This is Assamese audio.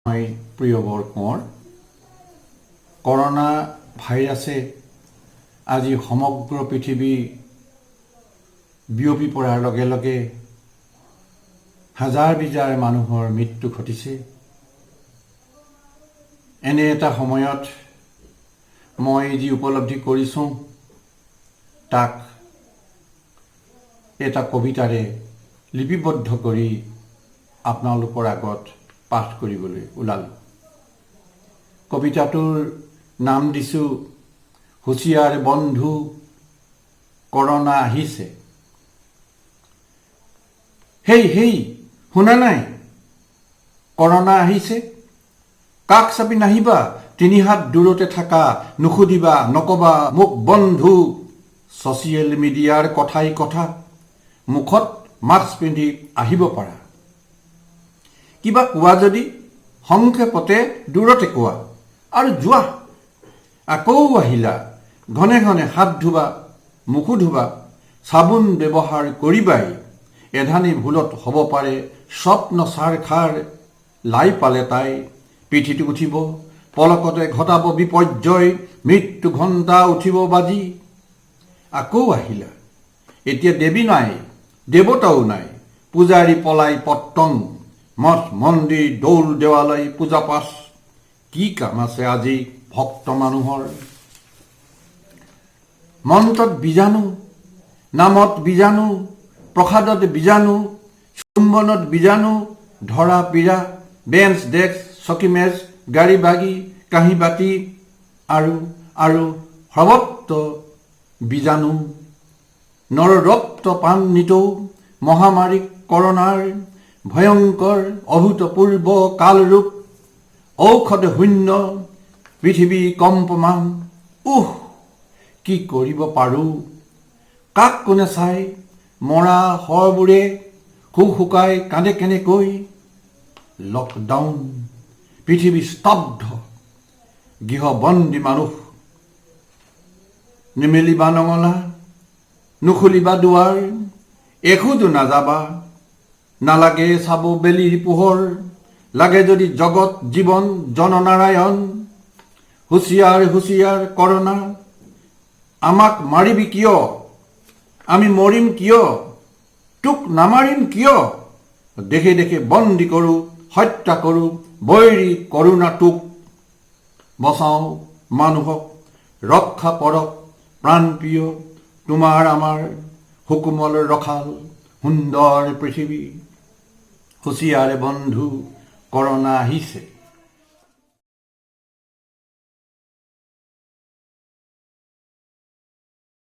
মই প্ৰিয়বৰ কোঁৱৰ। কৰ'না ভাইৰাছে আজি সমগ্ৰ পৃথিৱী বিয়পি পৰাৰ লগে লগে হাজাৰ বিজাৰ মানুহৰ মৃত্যু ঘটিছে। এনে এটা সময়ত মই যি উপলব্ধি কৰিছোঁ তাক এটা কবিতাৰে লিপিবদ্ধ কৰি আপোনালোকৰ আগত পাঠ কৰিবলৈ ওলালোঁ। কবিতাটোৰ নাম দিছোঁ হুঁচিয়াৰ বন্ধু কৰ'না আহিছে। হেই শুনা নাই, কৰ'না আহিছে। কাষ চাপি নাহিবা, 3 হাত দূৰতে থাকা, নুসুধিবা নকবা মোক বন্ধু। ছ'চিয়েল মিডিয়াৰ কথাই কথা, মুখত মাস্ক পিন্ধি আহিব পাৰা। কিবা কোৱা যদি সংক্ষেপতে দূৰতে কোৱা আৰু যোৱা। আকৌ আহিলা, ঘনে ঘনে হাত ধুবা, মুখো ধুবা, চাবোন ব্যৱহাৰ কৰিবাই। এধানি ভুলত হ'ব পাৰে স্বপ্ন চাৰখাৰ, লাই পালে তাই পিঠিত উঠিব, পলকতে ঘটাব বিপৰ্যয়, মৃত্যু ঘণ্টা উঠিব বাজি। আকৌ আহিলা, এতিয়া দেৱী নাই, দেৱতাও নাই, পূজাৰী পলাই পত্তং, মঠ মন্দিৰ দৌল দেৱালয় পূজা পাঠ, কি কাম আছে আজি ভক্ত মানুহৰ। মন্ত্ৰত বীজাণু, নামত বীজাণু, প্ৰসাদত বীজাণু, চুম্বনত বীজাণু, ধৰা পীৰা, বেঞ্চ ডেস্ক চকী মেজ গাড়ী বাগি কাঁহী বাতি আৰু সৰ্বত্ৰ বীজাণু। নৰৰক্ত পান নিতৌ মহামাৰী কৰ'নাৰ, ভয়ংকৰ অভূতপূৰ্ব কালৰূপ, ঔষধ শূন্য পৃথিৱী কম্পমান। কি কৰিব পাৰোঁ, কাক কোনে চাই, মৰা শৱবোৰে শুকাই কান্দে কেনেকৈ। লকডাউন, পৃথিৱী স্তব্ধ, গৃহবন্দী মানুহ। নিমেলিবা নঙলা, নুখুলিবা দুৱাৰ, এখোজো নাযাবা, নালাগে চাব বেলিৰ পোহৰ। লাগে যদি জগত জীৱন জননাৰায়ণ, হুঁচিয়াৰ হুঁচিয়াৰ কৰ'না, আমাক মাৰিবি কিয়, আমি মৰিম কিয়, তোক নামাৰিম কিয়। দেশে দেশে বন্দী কৰোঁ, হত্যা কৰোঁ বৈৰী কৰোণাটোক। বচাওঁ মানুহক, ৰক্ষা কৰক প্ৰাণপ্ৰিয় তোমাৰ আমাৰ হুকুমল ৰখাল সুন্দৰ পৃথিৱী। হুঁচিয়াৰে বন্ধু কৰ'না আহিছে।